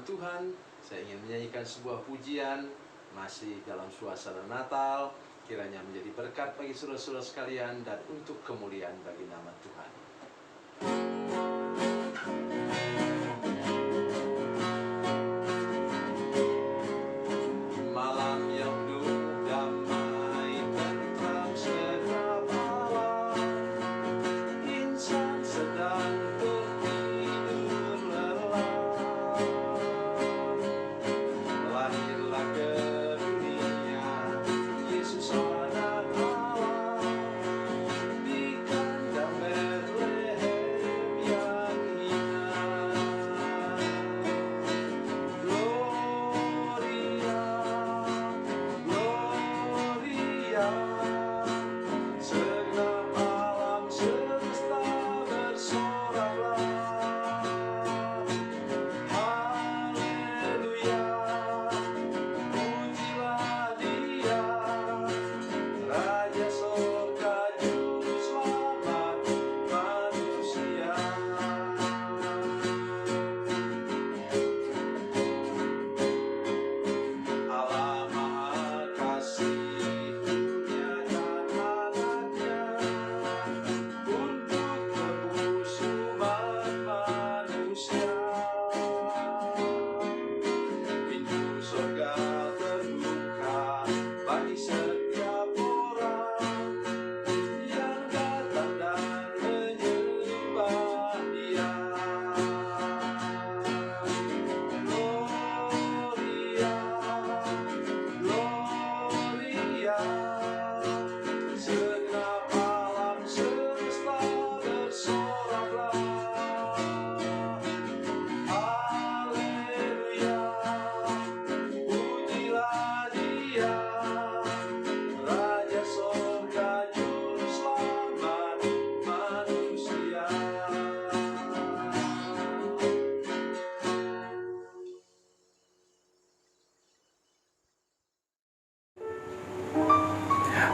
Tuhan, saya ingin menyanyikan sebuah pujian masih dalam suasana Natal, kiranya menjadi berkat bagi saudara-saudara sekalian dan untuk kemuliaan bagi nama Tuhan. Malam yang penuh damai, tentram segera malam, insan sedang tertidur lelap. Lahirlah ke dunia Yesus anak Allah, di kandang Betlehem yang indah. Gloria, segenap alam semesta bersoraklah. Haleluya, pujilah Dia, Raja Sorga Juru Selamat manusia. Allah Maha Kasih menyatakan anaknya untuk tebus umat manusia. Pintu surga terbuka bagi setiap orang yang datang dan menyembah Dia. Gloria, segenap alam semesta bersoraklah. Haleluya, pujilah Dia, Raja Sorga Juru Selamat manusia.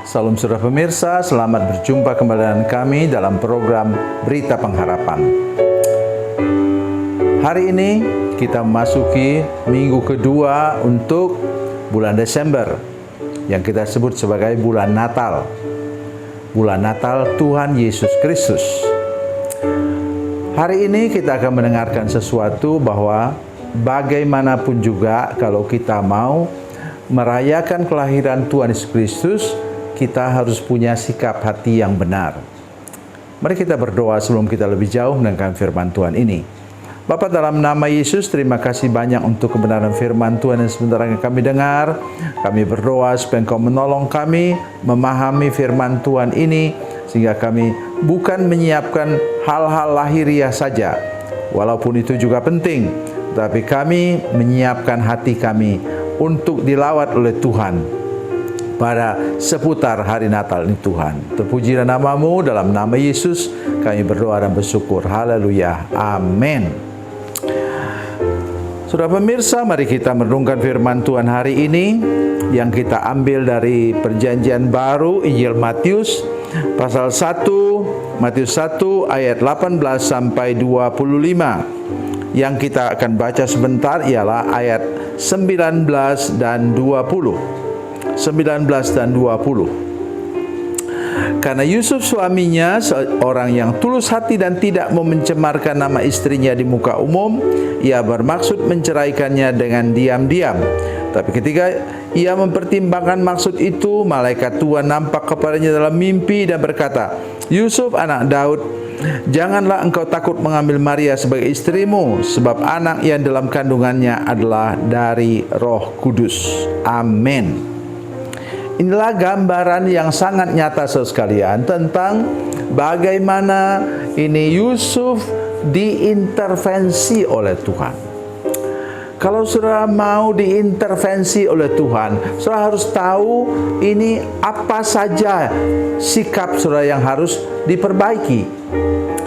Salam saudara pemirsa, selamat berjumpa kembali dengan kami dalam program Berita Pengharapan. Hari ini kita memasuki minggu kedua untuk bulan Desember yang kita sebut sebagai bulan Natal. Bulan Natal Tuhan Yesus Kristus. Hari ini kita akan mendengarkan sesuatu bahwa bagaimanapun juga kalau kita mau merayakan kelahiran Tuhan Yesus Kristus, kita harus punya sikap hati yang benar. Mari kita berdoa sebelum kita lebih jauh mendengarkan firman Tuhan ini. Bapa, dalam nama Yesus, terima kasih banyak untuk kebenaran firman Tuhan yang sebentar lagi kami dengar. Kami berdoa supaya Engkau menolong kami memahami firman Tuhan ini, sehingga kami bukan menyiapkan hal-hal lahiriah saja, walaupun itu juga penting, tapi kami menyiapkan hati kami untuk dilawat oleh Tuhan pada seputar hari Natal ini. Tuhan, terpujilah nama-Mu, dalam nama Yesus kami berdoa dan bersyukur. Haleluya, amin. Saudara pemirsa, mari kita merenungkan firman Tuhan hari ini yang kita ambil dari Perjanjian Baru, Injil Matius pasal 1, Matius 1 ayat 18 sampai 25. Yang kita akan baca sebentar ialah ayat 19 dan 20. 19 dan 20. Karena Yusuf suaminya seorang yang tulus hati dan tidak mau mencemarkan nama istrinya di muka umum, ia bermaksud menceraikannya dengan diam-diam. Tapi ketika ia mempertimbangkan maksud itu, malaikat Tuhan nampak kepadanya dalam mimpi dan berkata, "Yusuf anak Daud, janganlah engkau takut mengambil Maria sebagai istrimu, sebab anak yang dalam kandungannya adalah dari Roh Kudus." Amin. Inilah gambaran yang sangat nyata saudara sekalian tentang bagaimana ini Yusuf diintervensi oleh Tuhan. Kalau saudara mau diintervensi oleh Tuhan, saudara harus tahu ini apa saja sikap saudara yang harus diperbaiki.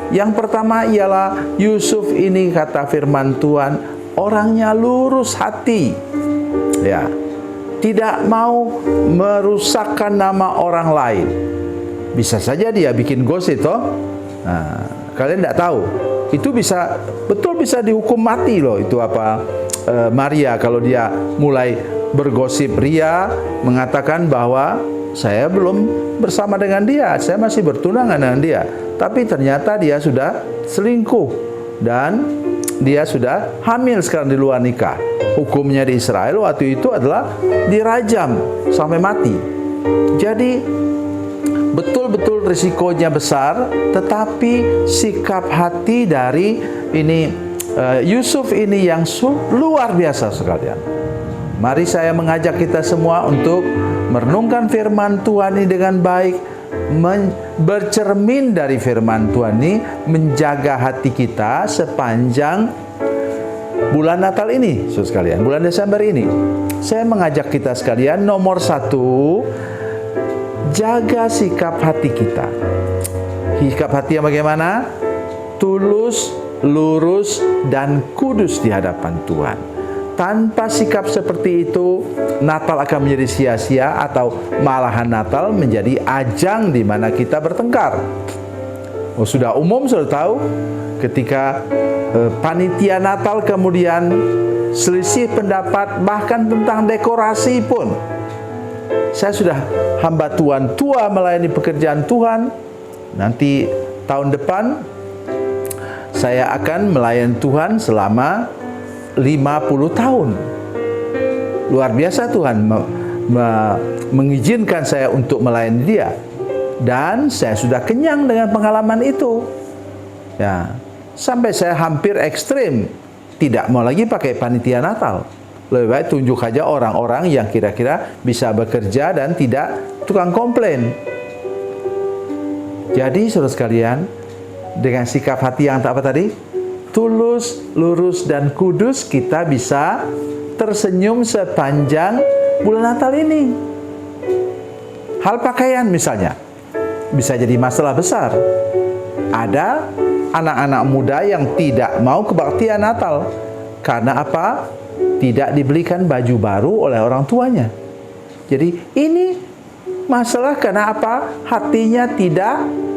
Yang pertama ialah Yusuf ini, kata firman Tuhan, orangnya lurus hati. Ya. Tidak mau merusakkan nama orang lain. Bisa saja dia bikin gosip toh. Nah, kalian tidak tahu. Itu betul bisa dihukum mati loh. Itu Maria, kalau dia mulai bergosip ria, mengatakan bahwa saya belum bersama dengan dia, saya masih bertunangan dengan dia, tapi ternyata dia sudah selingkuh dan dia sudah hamil sekarang di luar nikah. Hukumnya di Israel waktu itu adalah dirajam sampai mati. Jadi betul-betul risikonya besar, tetapi sikap hati dari Yusuf ini yang luar biasa sekalian. Mari saya mengajak kita semua untuk merenungkan firman Tuhan ini dengan baik, bercermin dari firman Tuhan ini, menjaga hati kita sepanjang bulan Natal ini, saudara sekalian, bulan Desember ini. Saya mengajak kita sekalian, nomor 1, jaga sikap hati kita. Sikap hati yang bagaimana? Tulus, lurus, dan kudus di hadapan Tuhan. Tanpa sikap seperti itu, Natal akan menjadi sia-sia, atau malahan Natal menjadi ajang di mana kita bertengkar. Sudah umum, sudah tahu, ketika panitia Natal kemudian selisih pendapat bahkan tentang dekorasi pun. Saya sudah hamba Tuhan tua melayani pekerjaan Tuhan. Nanti tahun depan saya akan melayani Tuhan selama 50 tahun. Luar biasa Tuhan mengizinkan saya untuk melayani Dia. Dan saya sudah kenyang dengan pengalaman itu. Ya, sampai saya hampir ekstrim, tidak mau lagi pakai panitia Natal. Lebih baik tunjuk aja orang-orang yang kira-kira bisa bekerja dan tidak tukang komplain. Jadi saudara sekalian, dengan sikap hati yang apa tadi? Tulus, lurus, dan kudus, kita bisa tersenyum sepanjang bulan Natal ini. Hal pakaian misalnya bisa jadi masalah besar. Ada anak-anak muda yang tidak mau kebaktian Natal karena apa? Tidak dibelikan baju baru oleh orang tuanya. Jadi ini masalah karena apa? Hatinya tidak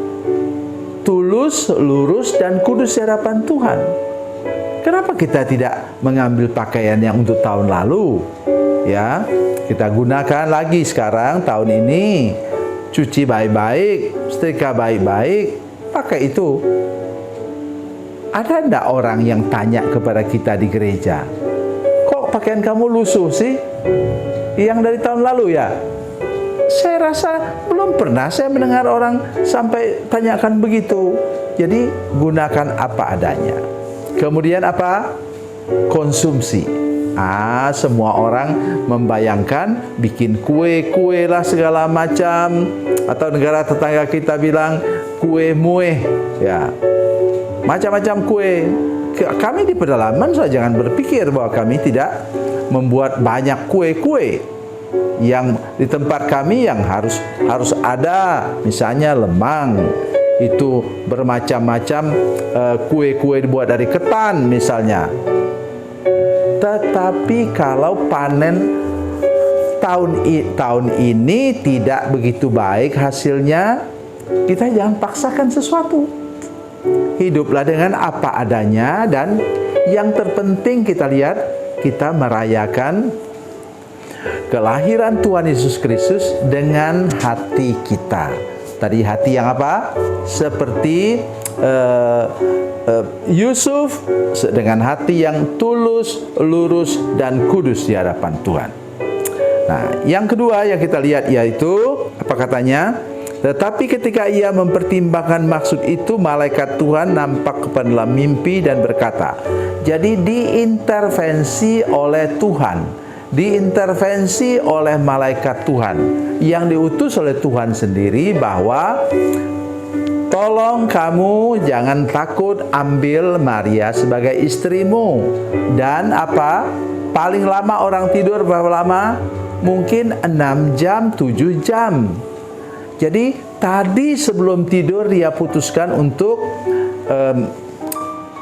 tulus, lurus, dan kudus di hadapan Tuhan. Kenapa kita tidak mengambil pakaian yang untuk tahun lalu? Ya, kita gunakan lagi sekarang tahun ini. Cuci baik-baik, setrika baik-baik, pakai itu. Ada enggak orang yang tanya kepada kita di gereja, kok pakaian kamu lusuh sih? Yang dari tahun lalu ya? Saya rasa belum pernah saya mendengar orang sampai tanyakan begitu. Jadi gunakan apa adanya. Kemudian apa? Konsumsi. Semua orang membayangkan bikin kue-kue lah segala macam. Atau negara tetangga kita bilang kue mueh. Ya, macam-macam kue. Kami di pedalaman, so jangan berpikir bahwa kami tidak membuat banyak kue-kue. Yang di tempat kami yang harus ada, misalnya lemang, itu bermacam-macam kue-kue dibuat dari ketan misalnya. Tetapi kalau panen tahun ini tidak begitu baik hasilnya, kita jangan paksakan sesuatu. Hiduplah dengan apa adanya, dan yang terpenting kita lihat, kita merayakan kelahiran Tuhan Yesus Kristus dengan hati kita. Tadi hati yang apa? Seperti Yusuf, dengan hati yang tulus, lurus, dan kudus di hadapan Tuhan. Nah, yang kedua yang kita lihat yaitu apa katanya? Tetapi ketika ia mempertimbangkan maksud itu, malaikat Tuhan nampak kepada dalam mimpi dan berkata. Jadi diintervensi oleh Tuhan, diintervensi oleh malaikat Tuhan yang diutus oleh Tuhan sendiri, bahwa tolong kamu jangan takut ambil Maria sebagai istrimu. Dan apa? Paling lama orang tidur berapa lama? Mungkin 6 jam, 7 jam. Jadi tadi sebelum tidur dia putuskan untuk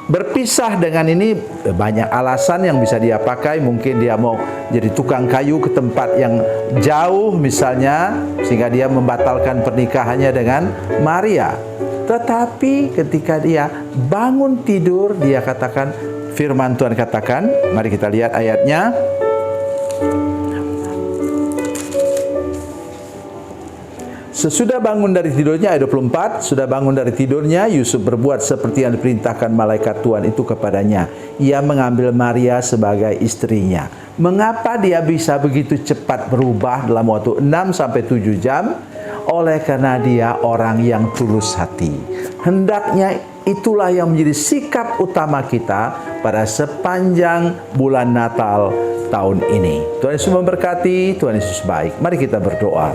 berpisah dengan ini banyak alasan yang bisa dia pakai. Mungkin dia mau jadi tukang kayu ke tempat yang jauh misalnya, sehingga dia membatalkan pernikahannya dengan Maria. Tetapi ketika dia bangun tidur, dia katakan, firman Tuhan katakan, mari kita lihat ayatnya. Sesudah bangun dari tidurnya, ayat 24, sudah bangun dari tidurnya, Yusuf berbuat seperti yang diperintahkan malaikat Tuhan itu kepadanya. Ia mengambil Maria sebagai istrinya. Mengapa dia bisa begitu cepat berubah dalam waktu 6-7 jam? Oleh karena dia orang yang tulus hati. Hendaknya itulah yang menjadi sikap utama kita pada sepanjang bulan Natal tahun ini. Tuhan Yesus memberkati, Tuhan Yesus baik. Mari kita berdoa.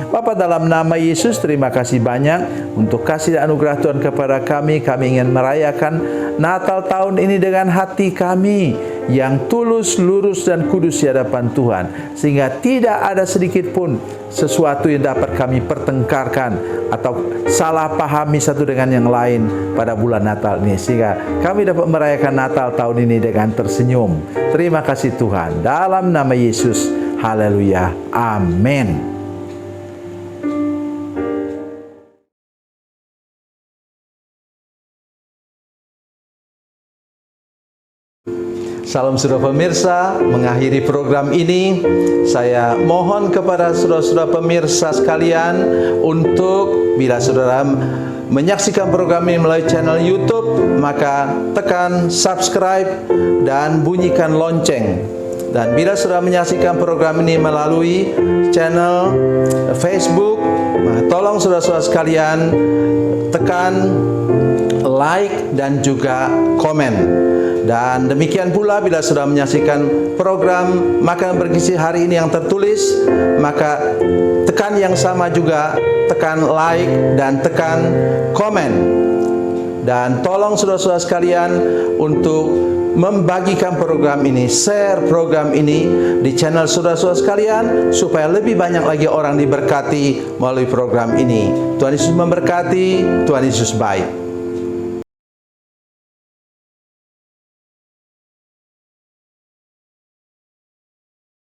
Bapa, dalam nama Yesus, terima kasih banyak untuk kasih dan anugerah Tuhan kepada kami. Kami ingin merayakan Natal tahun ini dengan hati kami yang tulus, lurus, dan kudus di hadapan Tuhan, sehingga tidak ada sedikit pun sesuatu yang dapat kami pertengkarkan atau salah pahami satu dengan yang lain pada bulan Natal ini, sehingga kami dapat merayakan Natal tahun ini dengan tersenyum. Terima kasih Tuhan, dalam nama Yesus. Haleluya, amin. Salam saudara pemirsa, mengakhiri program ini saya mohon kepada saudara-saudara pemirsa sekalian untuk bila saudara menyaksikan program ini melalui channel YouTube, maka tekan subscribe dan bunyikan lonceng. Dan bila saudara menyaksikan program ini melalui channel Facebook, tolong saudara-saudara sekalian tekan like dan juga komen. Dan demikian pula bila sudah menyaksikan program Makanan Bergizi hari ini yang tertulis, maka tekan yang sama juga, tekan like dan tekan komen. Dan tolong saudara-saudara sekalian untuk membagikan program ini, share program ini di channel saudara-saudara sekalian, supaya lebih banyak lagi orang diberkati melalui program ini. Tuhan Yesus memberkati, Tuhan Yesus baik.